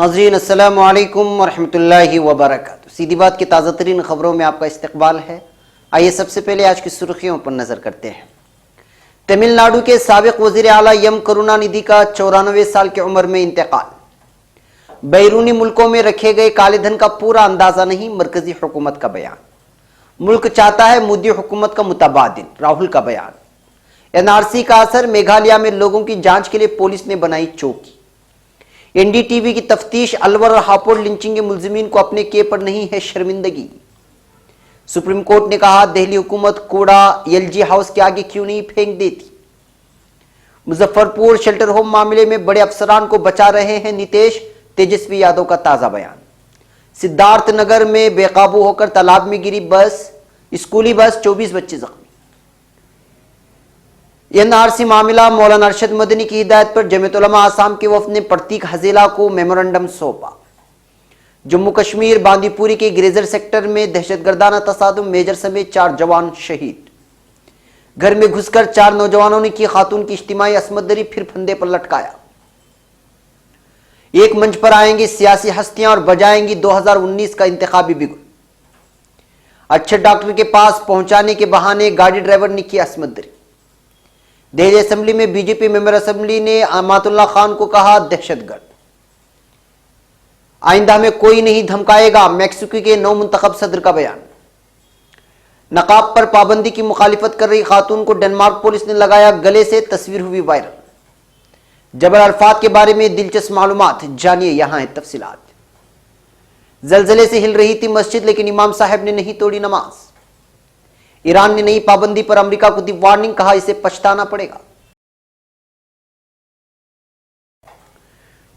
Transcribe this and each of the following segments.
नाज़रीन अस्सलामु अलैकुम वरहमतुल्लाहि वबरकातुहू। सीधी बात की ताज़ा तरीन खबरों में आपका इस्तकबाल है। आइए सबसे पहले आज की सुर्खियों पर नजर करते हैं। तमिलनाडु के साबिक वज़ीर आला एम करुणानिधि का 94 साल की उम्र में इंतकाल। बैरूनी मुल्कों में रखे गए काले धन का पूरा अंदाजा नहीं, मरकजी हुकूमत का बयान। मुल्क चाहता है मोदी हुकूमत का मुतबादिल, राहुल का बयान। एनआरसी का असर, मेघालय में लोगों की जांच के लिए पुलिस ने बनाई चौकी। एनडीटीवी की तफ्तीश, अलवर और हापुड़ लिंचिंग के मुलजिमीन को अपने के पर नहीं है शर्मिंदगी। सुप्रीम कोर्ट ने कहा दिल्ली हुकूमत कूड़ा एलजी हाउस के आगे क्यों नहीं फेंक देती। मुजफ्फरपुर शेल्टर होम मामले में बड़े अफसरान को बचा रहे हैं नीतीश, तेजस्वी यादव का ताजा बयान। सिद्धार्थनगर में बेकाबू होकर तालाब में गिरी बस, स्कूली बस, 24 बच्चे जख्मी। एनआरसी मामला, मौलाना अरशद मदनी की हिदायत पर जमीयत उलमा आसाम के वफद ने प्रतीक हजेला को मेमोरेंडम सौंपा। जम्मू कश्मीर बांदीपुरी के ग्रेजर सेक्टर में दहशतगर्दाना तसादुम, मेजर समेत 4 जवान शहीद। घर में घुसकर 4 नौजवानों ने की खातून की इज्तिमाई असमत दरी, फिर फंदे पर लटकाया। एक मंच पर आएंगी सियासी हस्तियां और बजाएंगी 2019 का इंतखाबी बिगुल। अच्छे डॉक्टर के पास पहुंचाने के बहाने गाड़ी ड्राइवर ने की असमत दरी। दिल्ली असेंबली में बीजेपी मेंबर असेंबली ने अमातुल्लाह खान को कहा दहशतगर्द। आइंदा में कोई नहीं धमकाएगा, मैक्सिको के नौ मुंतखब सदर का बयान। नकाब पर पाबंदी की मुखालिफत कर रही खातून को डेनमार्क पुलिस ने लगाया गले से, तस्वीर हुई वायरल। जबर अल्फात के बारे में दिलचस्प मालूमात, जानिए यहां है तफसीलात। जलजले से हिल रही थी मस्जिद, लेकिन इमाम साहब ने नहीं तोड़ी नमाज। ईरान ने नई पाबंदी पर अमेरिका को दी वार्निंग, कहा इसे पछताना पड़ेगा।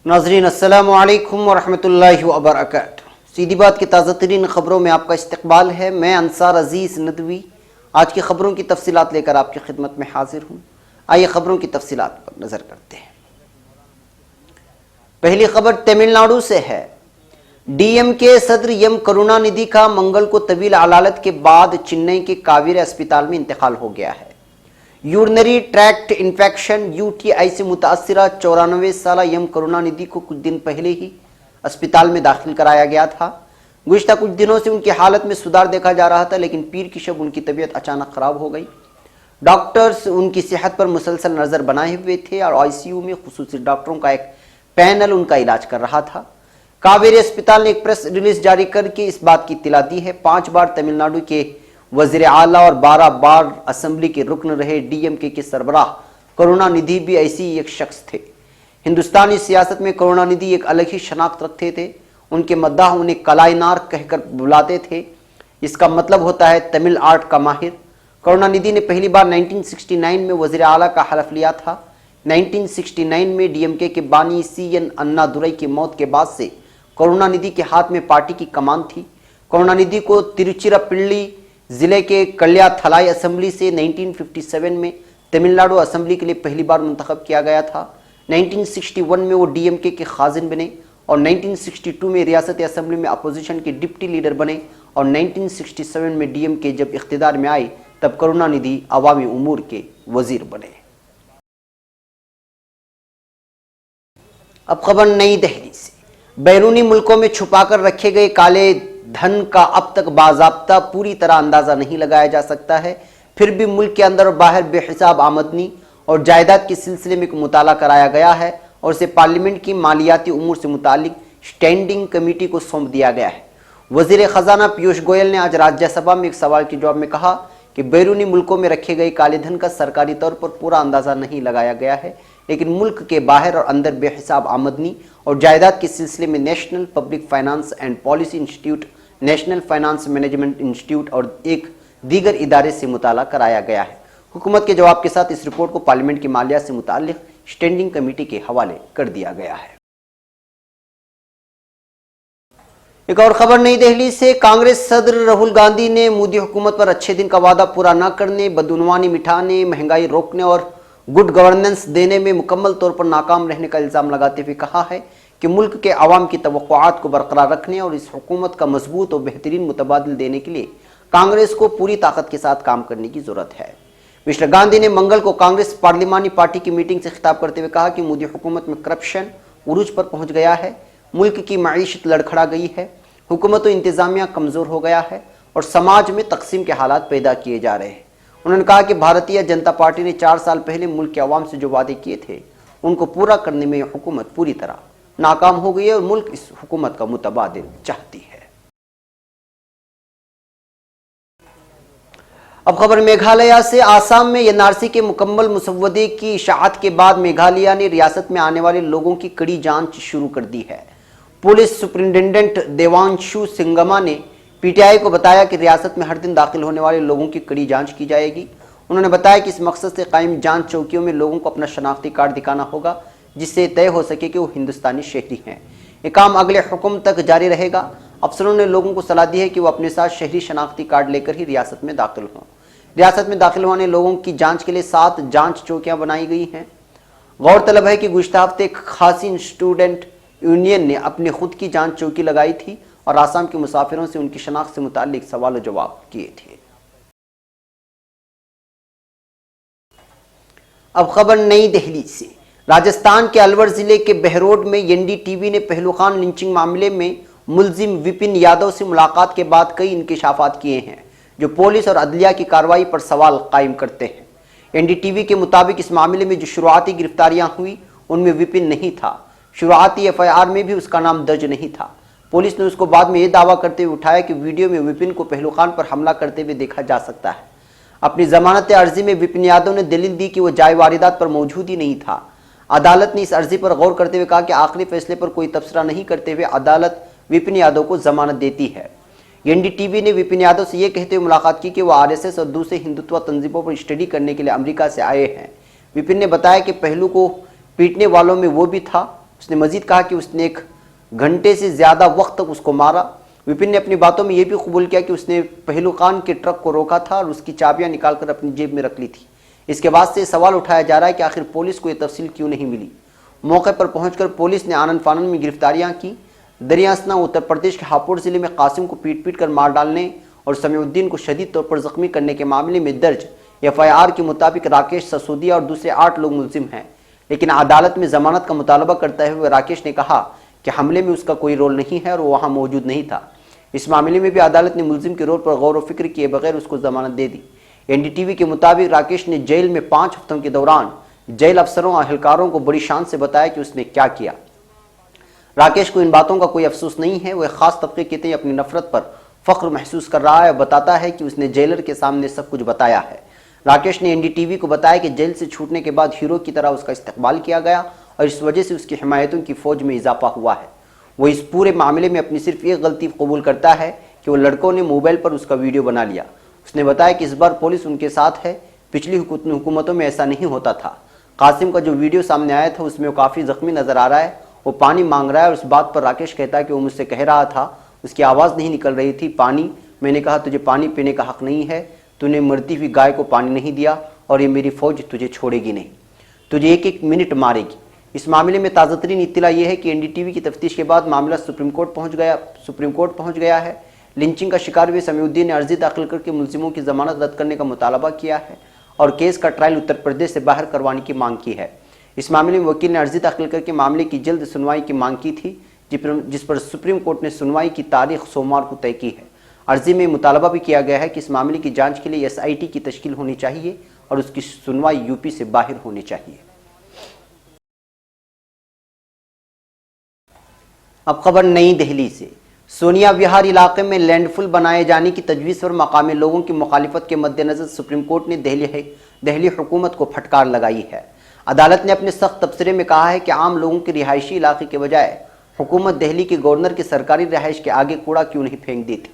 नाज़रीन अस्सलामु अलैकुम वरहमतुल्लाहि वबरकातुहू। सीधी बात की ताज़ा तरीन खबरों में आपका इस्तकबाल है। मैं अंसार अजीज नदवी आज की खबरों की तफसीलात लेकर आपकी खिदमत में हाजिर हूँ। आइए खबरों की तफसीलात पर नजर करते हैं। पहली खबर तमिलनाडु से है। डीएमके सदर एम करुणानिधि का मंगल को तवील अदालत के बाद चेन्नई के कावेरी अस्पताल में इंतकाल हो गया है। यूरिनरी ट्रैक्ट इन्फेक्शन यूटीआई से मुतासिरा 94 साल एम करुणानिधि को कुछ दिन पहले ही अस्पताल में दाखिल कराया गया था। गुज़िश्ता कुछ दिनों से उनकी हालत में सुधार देखा जा रहा था, लेकिन पीर की शब उनकी तबीयत अचानक खराब हो गई। डॉक्टर्स उनकी सेहत पर मुसलसल नजर बनाए हुए थे और आईसीयू में खुसूसी डॉक्टरों का एक पैनल उनका इलाज कर रहा था। कावेरी अस्पताल ने एक प्रेस रिलीज जारी करके इस बात की इत्तला दी है। 5 बार तमिलनाडु के वजीर आला और 12 बार असेंबली के रुकन रहे डीएमके के सरबराह करुणानिधि भी ऐसी एक शख्स थे। हिंदुस्तानी सियासत में करुणानिधि एक अलग ही शनाख्त रखते थे। उनके मद्दाह उन्हें कलाइनार कहकर बुलाते थे। इसका मतलब होता है तमिल आर्ट का माहिर। करुणानिधि ने पहली बार 1969 में वजीर आला का हलफ लिया था। 1969 में डीएमके के बानी सीएन अन्नादुरई की मौत के बाद से करुणानिधि के हाथ में पार्टी की कमान थी। करुणानिधि को तिरुचिरापल्ली जिले के कल्याथलाई असेंबली से 1957 में तमिलनाडु असेंबली के लिए पहली बार मुंतखब किया गया था। 1961 में वो डीएमके के खाजिन बने और 1962 में रियासती असेंबली में अपोजिशन के डिप्टी लीडर बने और 1967 में डीएमके जब इख्तिदार में आई तब करुणानिधि अवामी उमूर के वजीर बने। अब खबर नई दिल्ली से। बैरूनी मुल्कों में छुपाकर रखे गए काले धन का अब तक बाज़ाब्ता पूरी तरह अंदाजा नहीं लगाया जा सकता है। फिर भी मुल्क के अंदर और बाहर बेहिसाब आमदनी और जायदाद के सिलसिले में मुताला कराया गया है और इसे पार्लियामेंट की मालियाती उमूर से मुतालिक स्टैंडिंग कमेटी को सौंप दिया गया है। वजीर खजाना पीयूष गोयल ने आज राज्यसभा में एक सवाल के जवाब में कहा कि बैरूनी मुल्कों में रखे गए काले धन का सरकारी तौर पर पूरा अंदाजा नहीं लगाया गया है, लेकिन मुल्क के बाहर और अंदर बेहिसाब आमदनी और जायदाद के सिलसिले में national public finance and policy institute, national finance management institute और एक दीगर इदारे से मुताला कराया गया है। हुकूमत के जवाब के साथ इस रिपोर्ट को पार्लियामेंट की मालियात से मुताल्लिक स्टैंडिंग कमेटी के हवाले कर दिया गया है। एक और खबर नई दिल्ली से। कांग्रेस सदर राहुल गांधी ने मोदी हुकूमत पर अच्छे दिन का वादा पूरा न करने, बदउनवानी मिटाने, महंगाई रोकने और गुड गवर्नेंस देने में मुकम्मल तौर पर नाकाम रहने का इल्ज़ाम लगाते हुए कहा है कि मुल्क के अवाम की तवक्कुआत को बरकरार रखने और इस हुकूमत का मजबूत और बेहतरीन मुतबादिल देने के लिए कांग्रेस को पूरी ताकत के साथ काम करने की जरूरत है। मिस्टर गांधी ने मंगल को कांग्रेस पार्लिमानी पार्टी की मीटिंग से खिताब करते हुए कहा कि मोदी हुकूमत में करप्शन उरूज पर पहुंच गया है। मुल्क की मईशत लड़खड़ा गई है, हुकूमत व इंतजामिया कमज़ोर हो गया है और समाज में तकसीम के हालात पैदा किए जा रहे हैं। उन्होंने कहा कि भारतीय जनता पार्टी ने 4 साल पहले मुल्क के अवाम से जो वादे किए थे उनको पूरा करने में हुकूमत पूरी तरह नाकाम हो गई है और मुल्क इस हुकूमत का मुतबादिल चाहती है। अब खबर मेघालय से। आसाम में एनआरसी के मुकम्मल मुसव्वदे की इशाअत के बाद मेघालय ने रियासत में आने वाले लोगों की कड़ी जांच शुरू कर दी है। पुलिस सुपरिंटेंडेंट देवांशु सिंगमा ने पीटीआई को बताया कि रियासत में हर दिन दाखिल होने वाले लोगों की कड़ी जांच की जाएगी। उन्होंने बताया कि इस मकसद से कायम जांच चौकियों में लोगों को अपना शनाख्ती कार्ड दिखाना होगा, जिससे तय हो सके कि वो हिंदुस्तानी शहरी हैं। ये काम अगले हुक्म तक जारी रहेगा। अफसरों ने लोगों को सलाह दी है कि वो अपने साथ शहरी शनाख्ती कार्ड लेकर ही रियासत में दाखिल हों। रियासत में दाखिल होने लोगों की जांच के लिए 7 जांच चौकियां बनाई गई हैं। गौरतलब है कि गुज़िश्ता हफ्ते खासी स्टूडेंट यूनियन ने अपनी खुद की जांच चौकी लगाई थी और आसाम के मुसाफिरों से उनकी शनाख्त से मुताल्लिक सवाल जवाब किए थे। अब खबर नई दिल्ली से। राजस्थान के अलवर जिले के बहरोड में एनडीटीवी ने पहलू खान लिंचिंग मामले में मुलजिम विपिन यादव से मुलाकात के बाद कई इंकशाफात किए हैं जो पुलिस और अदलिया की कार्रवाई पर सवाल कायम करते हैं। एनडीटीवी के मुताबिक इस मामले में जो शुरुआती गिरफ्तारियां हुई उनमें विपिन नहीं था। शुरुआती एफआईआर में भी उसका नाम दर्ज नहीं था। पुलिस ने उसको बाद में यह दावा करते हुए उठाया कि वीडियो में विपिन को पहलू खान पर हमला करते हुए देखा जा सकता है। अपनी जमानत अर्जी में विपिन यादव ने दलील दी कि वह जाय वारदात पर मौजूद ही नहीं था। अदालत ने इस अर्जी पर गौर करते हुए कहा कि आखिरी फैसले पर कोई तबसरा नहीं करते हुए अदालत विपिन यादव को जमानत देती है। एनडीटीवी ने विपिन यादव से यह कहते हुए मुलाकात की कि वह आरएसएस और दूसरे हिंदुत्व तंजीमों पर स्टडी करने के लिए अमेरिका से आए हैं। विपिन ने बताया कि पहलू को पीटने वालों में वो भी था। उसने मजीद कहा कि उसने 1 घंटे से ज्यादा वक्त तक उसको मारा। विपिन ने अपनी बातों में यह भी कबूल किया कि उसने पहलू खान के ट्रक को रोका था और उसकी चाबियां निकालकर अपनी जेब में रख ली थी। इसके बाद से सवाल उठाया जा रहा है कि आखिर पुलिस को यह तफसील क्यों नहीं मिली। मौके पर पहुंचकर पुलिस ने आनन फानन में गिरफ्तारियां की। दरियासना उत्तर प्रदेश के हापुड़ जिले में कासिम को पीट पीट कर मार डालने और समीउद्दीन को शदीद तौर पर जख्मी करने के मामले में दर्ज एफआईआर के मुताबिक राकेश ससोदिया और दूसरे 8 लोग मुलजिम हैं। लेकिन अदालत में जमानत का मुतालबा करते हुए राकेश ने कहा कि हमले में उसका कोई रोल नहीं है और वो वहां मौजूद नहीं था। इस मामले में भी अदालत ने मुलजिम के रोल पर गौर व फिक्र किए बगैर उसको जमानत दे दी। एनडीटीवी के मुताबिक राकेश ने जेल में 5 हफ्तों के दौरान जेल अफसरों और अहलकारों को बड़ी शान से बताया कि उसने क्या किया। राकेश को इन बातों का कोई अफसोस नहीं है। वह खास तबके के तय अपनी नफरत पर फख्र महसूस कर रहा है और बताता है कि उसने जेलर के सामने सब कुछ बताया है। राकेश ने एनडीटीवी को बताया कि जेल से छूटने के बाद हीरो की तरह उसका इस्तकबाल किया गया और इस वजह से उसकी हिमायतों की फौज में इजाफा हुआ है। वो इस पूरे मामले में अपनी सिर्फ एक गलती कबूल करता है कि वो लड़कों ने मोबाइल पर उसका वीडियो बना लिया। उसने बताया कि इस बार पुलिस उनके साथ है, पिछली हुकूमतों में ऐसा नहीं होता था। कासिम का जो वीडियो सामने आया था उसमें वो काफ़ी ज़ख्मी नज़र आ रहा है। वो पानी मांग रहा है और उस बात पर राकेश कहता है कि वो मुझसे कह रहा था, उसकी आवाज़ नहीं निकल रही थी, पानी। मैंने कहा तुझे पानी पीने का हक़ नहीं है, तूने मरती हुई गाय को पानी नहीं दिया और ये मेरी फ़ौज तुझे छोड़ेगी नहीं, तुझे 1-1 मिनट मारेगी। इस मामले में ताज़ा तरीन इत्तला यह है कि एनडीटीवी की तफ्तीश के बाद मामला सुप्रीम कोर्ट पहुंच गया है। लिंचिंग का शिकार हुए समीउद्दीन ने अर्जी दाखिल करके मुलजिमों की जमानत रद्द करने का मुतालबा किया है और केस का ट्रायल उत्तर प्रदेश से बाहर करवाने की मांग की है। इस मामले में वकील ने अर्जी दाखिल करके मामले की जल्द सुनवाई की मांग की थी, जिस पर सुप्रीम कोर्ट ने सुनवाई की तारीख सोमवार को तय की है। अर्जी में मुतालबा भी किया गया है कि इस मामले की जांच के लिए एसआईटी की तश्कील होनी चाहिए और उसकी सुनवाई यूपी से बाहर होनी चाहिए। अब खबर नई दिल्ली से। सोनिया विहार इलाके में लैंडफुल बनाए जाने की तजवीज़ पर मकामी लोगों की मुखालिफत के मद्देनजर सुप्रीम कोर्ट ने दिल्ली हुकूमत को फटकार लगाई है। अदालत ने अपने सख्त तबसरे में कहा है कि आम लोगों के रिहायशी इलाके के बजाय हुकूमत दिल्ली के गवर्नर की सरकारी रिहाइश के आगे कूड़ा क्यों नहीं फेंक देती।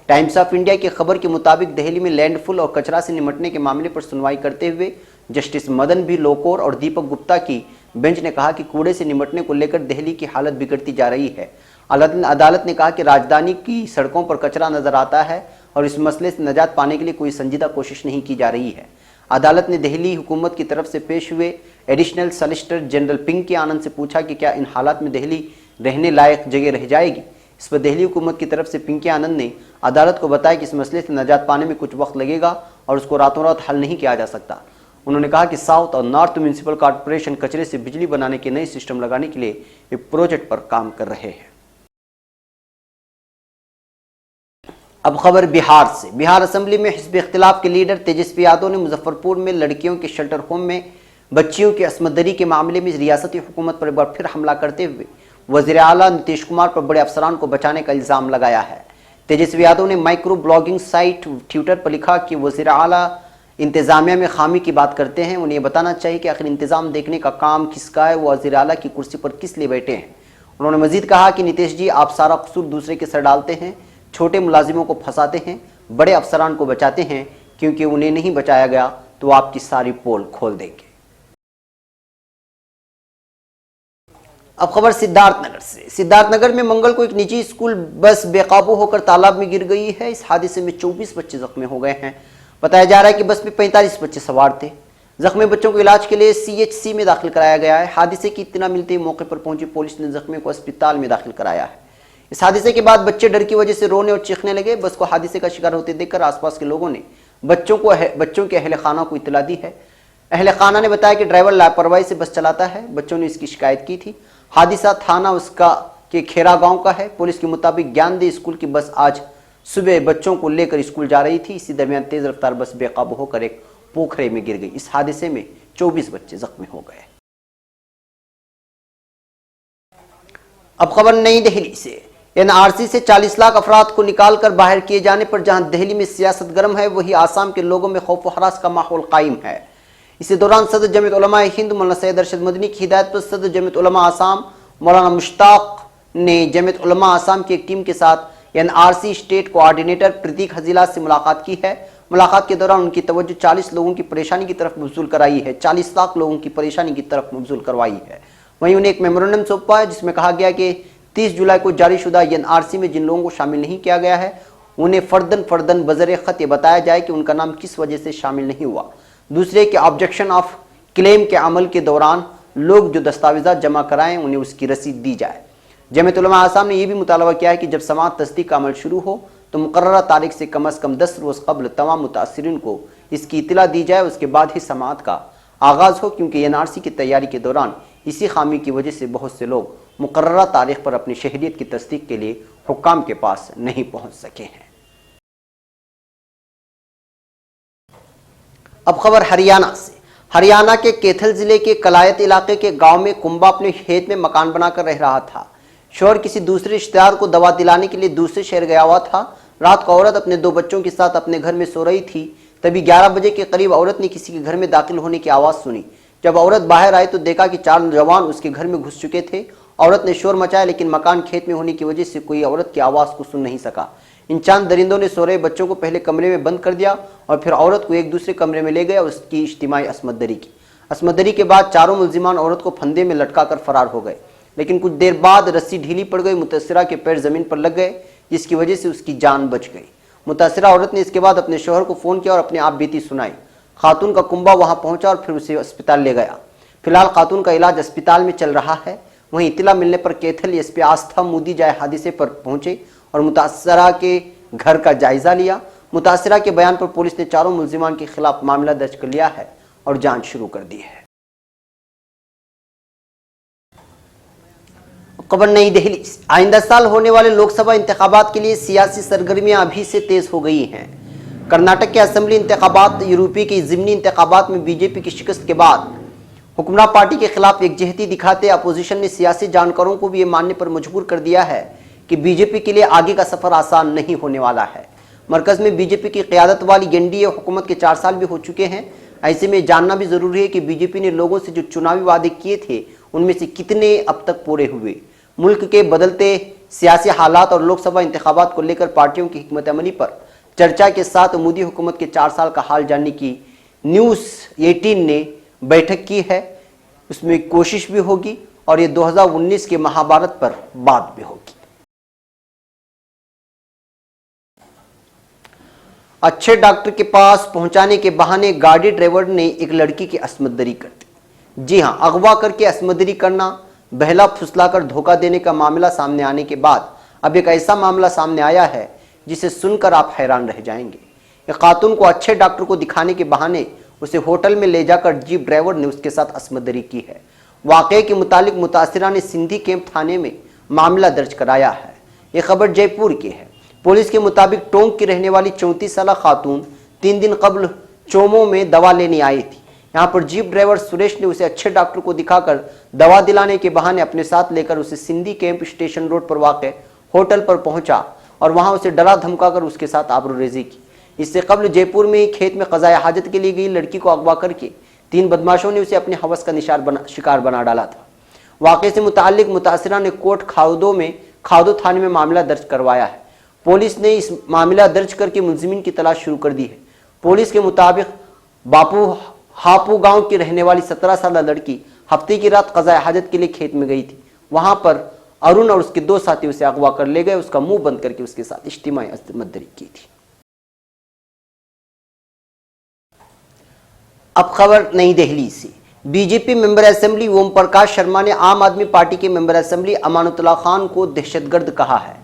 टाइम्स ऑफ इंडिया की खबर के मुताबिक दिल्ली में लैंडफुल और कचरा से निपटने के मामले पर सुनवाई करते हुए जस्टिस मदन बी लोकुर और दीपक गुप्ता की बेंच ने कहा कि कूड़े से निपटने को लेकर दिल्ली की हालत बिगड़ती जा रही है। अदालत ने कहा कि राजधानी की सड़कों पर कचरा नजर आता है और इस मसले से निजात पाने के लिए कोई संजीदा कोशिश नहीं की जा रही है। अदालत ने दिल्ली हुकूमत की तरफ से पेश हुए एडिशनल सॉलिसिटर जनरल पिंकी आनंद से पूछा कि क्या इन हालात में दिल्ली रहने लायक जगह रह जाएगी। इस पर दिल्ली हुकूमत की तरफ से पिंकी आनंद ने अदालत को बताया कि इस मसले से निजात पाने में कुछ वक्त लगेगा और उसको रातों रात हल नहीं किया जा सकता। उन्होंने कहा कि साउथ और नॉर्थ म्यूनिसिपल कॉर्पोरेशन कचरे से बिजली बनाने के नए सिस्टम लगाने के लिए एक प्रोजेक्ट पर काम कर रहे हैं। अब खबर बिहार से। बिहार असेंबली में हिज़्ब इख्तिलाफ के लीडर तेजस्वी यादव ने मुजफ्फरपुर में लड़कियों के शेल्टर होम में बच्चियों की असमदरी के मामले में रियासती हुकूमत पर एक बार फिर हमला करते हुए वज़ीर आला नीतीश कुमार पर बड़े अफसरान को बचाने का इल्ज़ाम लगाया है। तेजस्वी यादव ने माइक्रो ब्लॉगिंग साइट ट्विटर पर लिखा कि वज़ीर आला इंतजामिया में खामी की बात करते हैं, उन्हें बताना चाहिए कि आखिर इंतजाम देखने का काम किसका है, वो वज़ीर आला की कुर्सी पर किस लिए बैठे हैं। उन्होंने मजीद कहा कि नीतीश जी, आप सारा कसूर दूसरे के सर डालते हैं, छोटे मुलाजिमों को फंसाते हैं, बड़े अफसरान को बचाते हैं, क्योंकि उन्हें नहीं बचाया गया तो आपकी सारी पोल खोल देंगे। अब खबर सिद्धार्थनगर से। सिद्धार्थनगर में मंगल को एक निजी स्कूल बस बेकाबू होकर तालाब में गिर गई है। इस हादसे में 24 बच्चे जख्मी हो गए हैं। बताया जा रहा है कि बस में 45 बच्चे सवार थे। जख्मी बच्चों को इलाज के लिए CHC में दाखिल कराया गया है। हादसे की इत्तला मिलते ही मौके पर पहुंची पुलिस ने जख्मी को अस्पताल में दाखिल कराया है। इस हादसे के बाद बच्चे डर की वजह से रोने और चीखने लगे। बस को हादसे का शिकार होते देखकर आसपास के लोगों ने बच्चों के अहले खाना को इत्तला दी है। अहले खाना ने बताया कि ड्राइवर लापरवाही से बस चलाता है। बच्चों ने इसकी शिकायत की थी। हादसा थाना उसका के खेरा गांव का है। पुलिस के मुताबिक ज्ञानदे स्कूल की बस आज सुबह बच्चों को लेकर स्कूल जा रही थी। इसी दरमियान तेज रफ्तार बस बेकाबू होकर एक पोखरे में गिर गई। इस हादसे में 24 बच्चे जख्मी हो गए। अब खबर नई दिल्ली से। NRC से 40 लाख अफराद को निकालकर बाहर किए जाने पर जहां दिल्ली में सियासत गर्म है, वहीं आसाम के लोगों में खौफ व हरास का माहौल कायम है। इसी दौरान सदर जमीयत उलमा हिंद मौलाना सैयद अरशद मदनी की हिदायत पर सदर जमीयत उलमा आसाम मौलाना मुश्ताक ने जमीयत उलमा आसाम की एक टीम के साथ NRC स्टेट कोऑर्डिनेटर प्रतीक हजीला से मुलाकात की है। मुलाकात के दौरान उनकी तवज्जो 40 लोगों की परेशानी की तरफ मबजूल कराई है। 40 लाख लोगों की परेशानी की तरफ मबजूल करवाई है। वहीं उन्हें एक मेमोरेंडम सौंपा है जिसमें कहा गया कि 30 जुलाई को जारी शुदा NRC में जिन लोगों को शामिल नहीं किया गया है, उन्हें फर्दन बजरे खत बताया जाए कि उनका नाम किस वजह से शामिल नहीं हुआ। दूसरे के ऑब्जेक्शन ऑफ क्लेम के अमल के दौरान लोग जो दस्तावेजात जमा कराएं, उन्हें उसकी रसीद दी जाए। जमीयत उलमा आसाम ने यह भी मुतालबा किया है कि जब समाअत तस्दीक का अमल शुरू हो तो मुकर्ररा तारीख से कम 10 रोज़ कबल तमाम मुतासिरीन को इसकी इतला दी जाए। उसके बाद ही समाअत का आगाज़ हो, क्योंकि NRC की तैयारी के दौरान इसी खामी की वजह से बहुत से लोग मुकर्ररा तारीख पर अपनी शहरियत की तस्दीक के लिए हुक्काम के पास नहीं पहुंच सके हैं। अब खबर हरियाणा से। हरियाणा के कैथल जिले के कलायत इलाके के गांव में कुंबा अपने खेत में मकान बनाकर रह रहा था। शोहर किसी दूसरे रिश्तेदार को दवा दिलाने के लिए दूसरे शहर गया हुआ था। रात को औरत अपने 2 बच्चों के साथ अपने घर में सो रही थी। तभी 11 बजे के करीब औरत ने किसी के घर में दाखिल होने की आवाज़ सुनी। जब औरत बाहर आई तो देखा कि 4 जवान उसके घर में घुस चुके थे। औरत ने शोर मचाया, लेकिन मकान खेत में होने की वजह से कोई औरत की आवाज़ को सुन नहीं सका। इन 4 दरिंदों ने सो रहे बच्चों को पहले कमरे में बंद कर दिया और फिर औरत को एक दूसरे कमरे में ले गए और उसकी इज्तिमाई असमदरी की। असमदरी के बाद चारों मुल्जिमान औरत को फंदे में लटका कर फरार हो गए, लेकिन कुछ देर बाद रस्सी ढीली पड़ गई। मुतासिरा के पैर जमीन पर लग गए, जिसकी वजह से उसकी जान बच गई। मुतासिरा औरत ने इसके बाद अपने शोहर को फ़ोन किया और अपनी आप बीती सुनाई। खातून का कुंबा वहां पहुंचा और फिर उसे अस्पताल ले गया। फिलहाल खातून का इलाज अस्पताल में चल रहा है। वहीं इतला मिलने पर कैथल एसपी आस्था मोदी जाए हादसे पर पहुंचे और मुतासिरा के घर का जायजा लिया। मुतासिरा के बयान पर पुलिस ने चारों मुल्जिमान के खिलाफ मामला दर्ज कर लिया है और जांच शुरू कर दी है। खबर नई दिल्ली। आइंदा साल होने वाले लोकसभा इंतखाबात के लिए सियासी सरगर्मियां अभी से तेज हो गई हैं। कर्नाटक के असेंबली इंतखाबात, यूरोपीय के ज़िमनी इंतखाबात में बीजेपी की शिकस्त के बाद हुक्मरान पार्टी के खिलाफ एकजहती दिखाते अपोजिशन ने सियासी जानकारों को भी ये मानने पर मजबूर कर दिया है कि बीजेपी के लिए आगे का सफर आसान नहीं होने वाला है। मरकज में बीजेपी की क़यादत वाली एनडीए हुकूमत के 4 साल भी हो चुके हैं। ऐसे में जानना भी जरूरी है कि बीजेपी ने लोगों से जो चुनावी वादे किए थे उनमें से कितने अब तक पूरे हुए। मुल्क के बदलते सियासी हालात और लोकसभा इंतखाबात को लेकर पार्टियों की हिकमत अमली पर चर्चा के साथ मोदी हुकूमत के 4 साल का हाल जानने की न्यूज़ 18 ने बैठक की है। उसमें कोशिश भी होगी और ये 2019 के महाभारत पर बात भी होगी। अच्छे डॉक्टर के पास पहुंचाने के बहाने गाड़ी ड्राइवर ने एक लड़की की असमदरी कर दी। जी हां, अगवा करके असमदरी करना, बहला फुसलाकर धोखा देने का मामला सामने आने के बाद अब एक ऐसा मामला सामने आया है जिसे सुनकर आप हैरान रह जाएंगे। एक खातून को अच्छे डॉक्टर को दिखाने के बहाने उसे होटल में ले जाकर जीप ड्राइवर ने उसके साथ असमदरी की है। वाकये के मुतालिक मुतासिरा ने सिंधी कैंप थाने में मामला दर्ज कराया है। ये खबर जयपुर की है। पुलिस के मुताबिक टोंक की रहने वाली 34 साल खातून 3 दिन कबल चोमो में दवा लेने आई थी। यहाँ पर जीप ड्राइवर सुरेश ने उसे अच्छे डॉक्टर को दिखाकर दवा दिलाने के बहाने अपने साथ लेकर उसे सिंधी कैंप स्टेशन रोड पर वाक़ होटल पर पहुंचा और वहां उसे डरा धमकाकर उसके साथ आबरूरेजी की। इससे कबल जयपुर में ही खेत में क़ज़ाए हाजत के लिए गई लड़की को अगवा करके 3 बदमाशों ने उसे अपने हवस का शिकार बना डाला था। वाक़े से मुताल्लिक मुतासिरा ने कोट खाउदो थाने में मामला दर्ज करवाया है। पुलिस ने इस मामला दर्ज करके मुलजिमीन की तलाश शुरू कर दी है। पुलिस के मुताबिक बापू हापू गांव की रहने वाली 17 साल लड़की हफ्ते की रात क़ज़ाए हाजत के लिए खेत में गई थी। वहां पर अरुण और उसके 2 साथी उसे अगवा कर ले गए, उसका मुंह बंद करके उसके साथ इज्तिमाई असमदरी की थी। अब खबर नई दिल्ली से। BJP member assembly Om Prakash Sharma ने आम आदमी पार्टी के मेंबर असेंबली अमानुल्लाह खान को दहशतगर्द कहा है।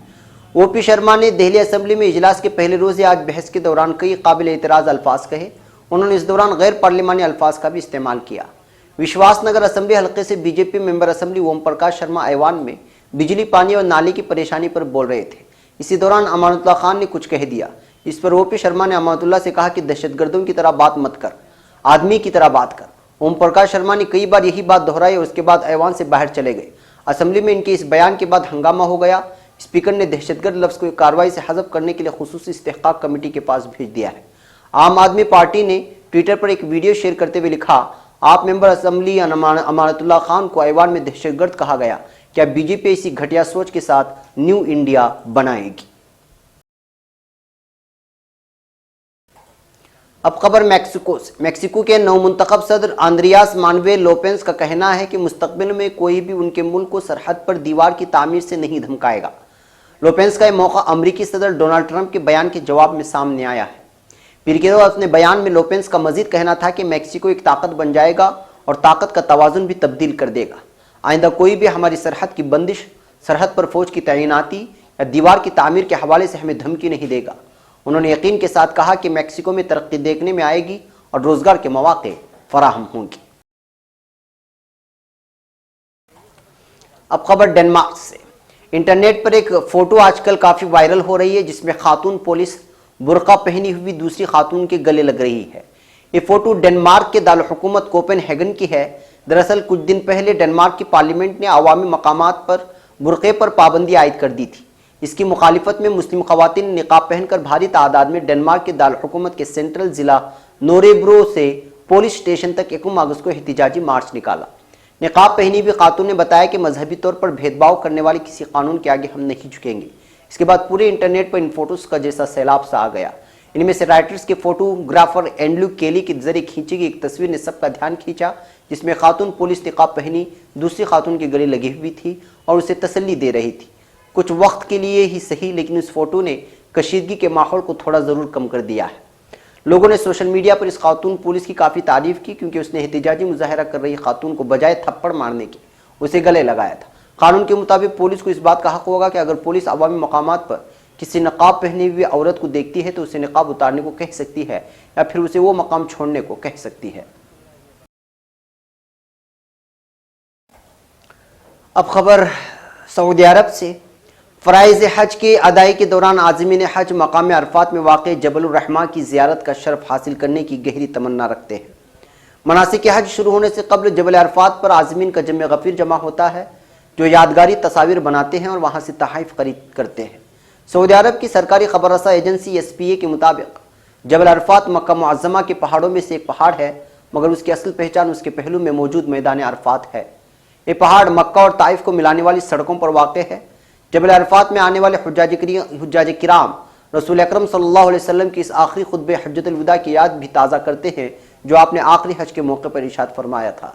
ओपी शर्मा ने दिल्ली असेंबली में इजलास के पहले रोज आज बहस के दौरान कई काबिल एतराज अल्फाज कहे। उन्होंने इस दौरान गैर पार्लिमानी अल्फाज का भी इस्तेमाल किया। विश्वासनगर असेंबली हल्के से BJP member assembly Om Prakash Sharma ऐवान में बिजली, पानी और नाली की परेशानी पर बोल रहे थे। इसी दौरान अमानुल्लाह खान ने कुछ कह दिया। इस पर ओपी शर्मा ने अमानुल्लाह से कहा कि दहशतगर्दों की तरह बात मत कर, आदमी की तरह बात कर। ओम प्रकाश शर्मा ने कई बार यही बात दोहराई और उसके बाद ऐवान से बाहर चले गए। असेंबली में इनके इस बयान के बाद हंगामा हो गया। स्पीकर ने दहशतगर्द लफ्ज को कार्रवाई से हज़फ करने के लिए खुसूसी इस्तेहकाक कमेटी के पास भेज दिया है। आम आदमी पार्टी ने ट्विटर पर एक वीडियो शेयर करते हुए लिखा, आप मेंबर असेंबली अमानतुल्लाह खान को ऐवान में दहशतगर्द कहा गया। क्या बीजेपी इसी घटिया सोच के साथ न्यू इंडिया बनाएगी? अब खबर मैक्सिको से। मैक्सिको के नवमुंतखब सदर आंद्रियास मानुएल लोपेज का कहना है कि मुस्तकबिल में कोई भी उनके मुल्क को सरहद पर दीवार की तामीर से नहीं धमकाएगा। लोपेज का यह मौका अमरीकी सदर डोनाल्ड ट्रंप के बयान के जवाब में सामने आया है। पीर के रोज अपने बयान में लोपेज का मजीद कहना था कि मैक्सिको एक ताकत बन जाएगा और ताकत का तवाजुन भी तब्दील कर देगा। आइंदा कोई भी हमारी सरहद की बंदिश, सरहद पर फौज की तैनाती या दीवार की तामीर के हवाले से हमें धमकी नहीं देगा। उन्होंने यकीन के साथ कहा कि मैक्सिको में तरक्की देखने में आएगी और रोजगार के मौके फराहम होंगे। अब खबर डेनमार्क से। इंटरनेट पर एक फोटो आजकल काफी वायरल हो रही है जिसमें खातून पुलिस बुर्का पहनी हुई दूसरी खातून के गले लग रही है। ये फोटो डेनमार्क के दारुल-हुकूमत कोपेनहेगन की है। दरअसल कुछ दिन पहले डेनमार्क की पार्लियामेंट ने अवामी मकामात पर बुर्के पर पाबंदी आयद कर दी थी। इसकी मुखालिफत में मुस्लिम खवातीन ने निकाब पहनकर भारी तादाद में डेनमार्क के दारुल-हुकूमत के सेंट्रल जिला नोरेब्रो से पुलिस स्टेशन तक 1 अगस्त को एहतिजाजी मार्च निकाला। निकाब पहनी हुई खातून ने बताया कि मजहबी तौर पर भेदभाव करने वाले किसी कानून के आगे हम नहीं झुकेंगे। इसके बाद पूरे इंटरनेट पर इन फोटोज का जैसा सैलाब सा आ गया। इनमें से राइटर्स के फोटोग्राफर एंड्रू केली के जरिए खींची गई एक तस्वीर ने सबका ध्यान खींचा, जिसमें खातून पुलिस निकाब पहनी दूसरी खातून के गले लगी हुई थी और उसे तसल्ली दे रही थी। कुछ वक्त के लिए ही सही, लेकिन उस फोटो ने कशीदगी के माहौल को थोड़ा ज़रूर कम कर दिया है। लोगों ने सोशल मीडिया पर इस खातून पुलिस की काफ़ी तारीफ की क्योंकि उसने एहतिजाजी मुजाहरा कर रही खातून को बजाय थप्पड़ मारने के उसे गले लगाया था। कानून के मुताबिक पुलिस को इस बात का हक होगा कि अगर पुलिस अवामी मकामात पर किसी नकाब पहने हुई औरत को देखती है तो उसे निकाब उतारने को कह सकती है या फिर उसे वो मकाम छोड़ने को कह सकती है। अब खबर सऊदी अरब से। फ़राइज़ हज के अदाई के दौरान आज़मीन हज मकाम अरफात में वाक़ जबल रहमा की ज़ियारत का शर्फ हासिल करने की गहरी तमन्ना रखते हैं। मनासिक हज शुरू होने से कबल जबल अरफात पर आज़मीन का जम गफ़ीर जमा होता है जो यादगारी तस्वीर बनाते हैं और वहाँ से तहाइफ खरीद करते हैं। सऊदी अरब की सरकारी खबर रसा एजेंसी SPA के मुताबिक जबल अरफात मक्का मुअज़्ज़मा के पहाड़ों में से एक पहाड़ है, मगर उसकी असल पहचान उसके पहलू में मौजूद मैदान अरफात है। ये पहाड़ मक्का और ताइफ को मिलाने वाली सड़कों पर वाक़ है। जबल अरफात में आने वाले हुज्जाज किराम रसूल अकरम सल्लल्लाहु अलैहि वसल्लम की इस आखिरी खुतबे हज्जतुल विदा की याद भी ताज़ा करते हैं जो आपने आखिरी हज के मौके पर इरशाद फरमाया था।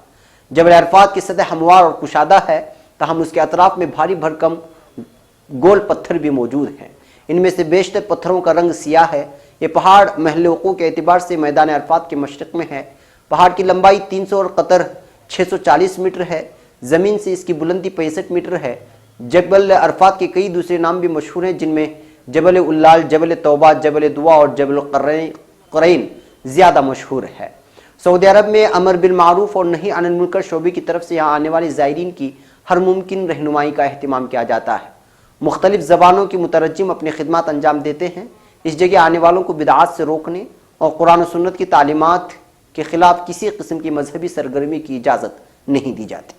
जबल अरफात की सतह हमवार और कुशादा है, तहम उसके अतराफ में भारी भरकम गोल पत्थर भी मौजूद हैं। इनमें से बेशतर पत्थरों का रंग सियाह है। ये पहाड़ महल वक़ूअ के एतबार से मैदान अरफात के मशरक़ में है। पहाड़ की लंबाई 300 और कतर 640 मीटर है। ज़मीन से इसकी बुलंदी 65 मीटर है। जबल अरफात के कई दूसरे नाम भी मशहूर हैं, जिनमें जबल उल्लाल, जबल तौबा, जबल दुआ और जबल क़रैन ज़्यादा मशहूर है। सऊदी अरब में अमर बिल मारूफ और नही अनिल मुनकर शोबे की तरफ से यहाँ आने वाले ज़ायरीन की हर मुमकिन रहनुमाई का अहतमाम किया जाता है। मुख्तलिफ ज़बानों के मुतरज्जिम अपनी खिदमत अंजाम देते हैं। इस जगह आने वालों को बिदआत से रोकने और कुरान और सुन्नत की तालीमात के खिलाफ किसी किस्म की मजहबी सरगर्मी की इजाज़त नहीं दी जाती।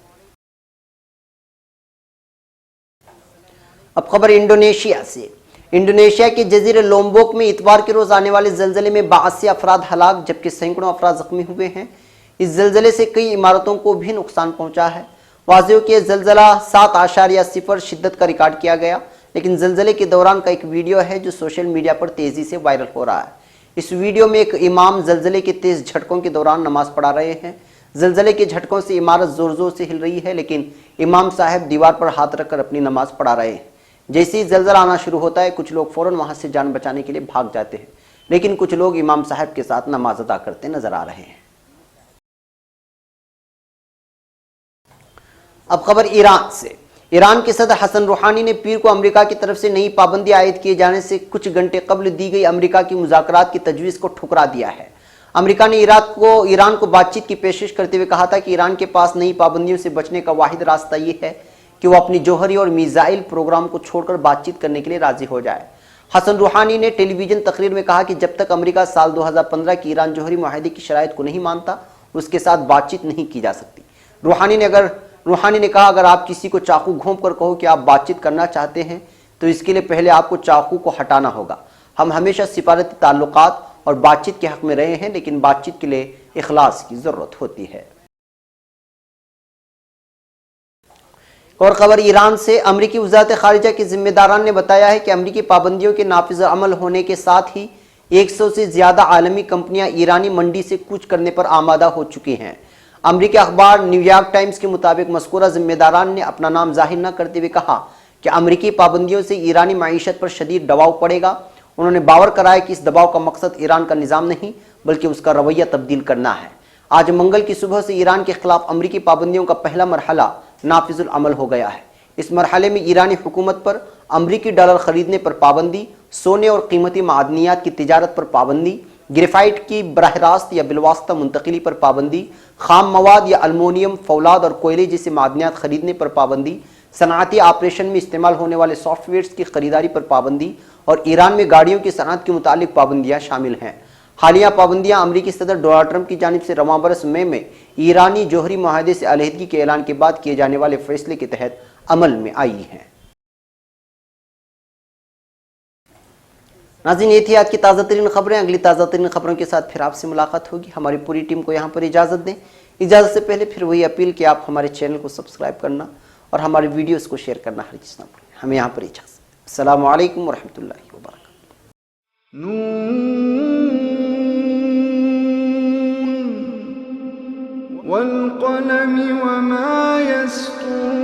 अब खबर इंडोनेशिया से। इंडोनेशिया के जजीरे लोम्बोक में इतवार के रोज आने वाले जलजले में 82 अफराद हलाक जबकि सैकड़ों अफराद जख्मी हुए हैं। इस जलजले से कई इमारतों को भी नुकसान पहुंचा है। वाज़ेह के जलजला 7.0 शिद्दत का रिकॉर्ड किया गया, लेकिन जलजले के दौरान का एक वीडियो है जो सोशल मीडिया पर तेजी से वायरल हो रहा है। इस वीडियो में एक इमाम जलजले के तेज झटकों के दौरान नमाज पढ़ा रहे हैं। जलजले के झटकों से इमारत जोर जोर से हिल रही है, लेकिन इमाम साहब दीवार पर हाथ रखकर अपनी नमाज पढ़ा रहे हैं। जैसे ही जलजला आना शुरू होता है, कुछ लोग फौरन वहां से जान बचाने के लिए भाग जाते हैं, लेकिन कुछ लोग इमाम साहब के साथ नमाज अदा करते नजर आ रहे हैं। अब खबर ईरान से। ईरान के सदर हसन रूहानी ने पीर को अमेरिका की तरफ से नई पाबंदी आयद किए जाने से कुछ घंटे कबल दी गई अमेरिका की मुज़ाकरात की तजवीज़ को ठुकरा दिया है। अमेरिका ने ईरान को बातचीत की पेशकश करते हुए कहा था कि ईरान के पास नई पाबंदियों से बचने का वाहिद रास्ता ये है कि वो अपनी जौहरी और मिसाइल प्रोग्राम को छोड़कर बातचीत करने के लिए राजी हो जाए। हसन रूहानी ने टेलीविजन तकरीर में कहा कि जब तक अमेरिका साल 2015 की ईरान जौहरी मुआहदे की शराइत को नहीं मानता, उसके साथ बातचीत नहीं की जा सकती। रूहानी ने कहा, अगर आप किसी को चाकू घोंप कर कहो कि आप बातचीत करना चाहते हैं तो इसके लिए पहले आपको चाकू को हटाना होगा। हम हमेशा सिफारती ताल्लुकात और बातचीत के हक में रहे हैं, लेकिन बातचीत के लिए इखलास की जरूरत होती है। और खबर ईरान से। अमरीकी वज़ारत खारिजा के जिम्मेदारान ने बताया है कि अमरीकी पाबंदियों के नाफिज अमल होने के साथ ही 100 से ज्यादा आलमी कंपनियां ईरानी मंडी से कूच करने पर आमादा हो चुकी हैं। अमरीकी अखबार न्यूयॉर्क टाइम्स के मुताबिक मज़कूरा जिम्मेदारान ने अपना नाम जाहिर न करते हुए कहा कि अमरीकी पाबंदियों से ईरानी मईशत पर शदीद दबाव पड़ेगा। उन्होंने बावर कराया कि इस दबाव का मकसद ईरान का निज़ाम नहीं बल्कि उसका रवैया तब्दील करना है। आज मंगल की सुबह से ईरान के खिलाफ अमरीकी पाबंदियों का पहला मरहला नाफिजुल अमल हो गया है। इस मरहले में ईरानी हुकूमत पर अमरीकी डॉलर खरीदने पर पाबंदी, सोने और कीमती मादनियात की तिजारत पर पाबंदी, ग्रेफाइट की बराह रास्त या बिलवास्ता मुंतकिली पर पाबंदी, खाम मवाद या अल्मोनियम, फौलाद और कोयले जैसे मादनियात खरीदने पर पाबंदी, सनाती ऑपरेशन में इस्तेमाल होने वाले सॉफ्टवेयर्स की खरीदारी पर पाबंदी और ईरान में गाड़ियों की सनअत के मुतालिक पाबंदियाँ शामिल हैं। हालिया पाबंदियां अमरीकी सदर डोनाल्ड ट्रंप की जानिब से रवां बरस मई में ईरानी जौहरी मुआहदे से अलहदगी के ऐलान के बाद किए जाने वाले फैसले के तहत अमल में आई हैं। नाज़रीन, ये थी आज की ताज़ा तरीन खबरें। अगली ताज़ा तरीन खबरों के साथ फिर आपसे मुलाकात होगी। हमारी पूरी टीम को यहाँ पर इजाज़त दें। इजाज़त से पहले फिर वही अपील कि आप हमारे चैनल को सब्सक्राइब करना और हमारे वीडियोज़ को शेयर करना हर चीज़ ना भूलें। हमें यहाँ पर इजाज़त। अस्सलामु अलैकुम वरहमतुल्लाहि वबरकातुहू। वल क़लमि वमा यस्तूरून।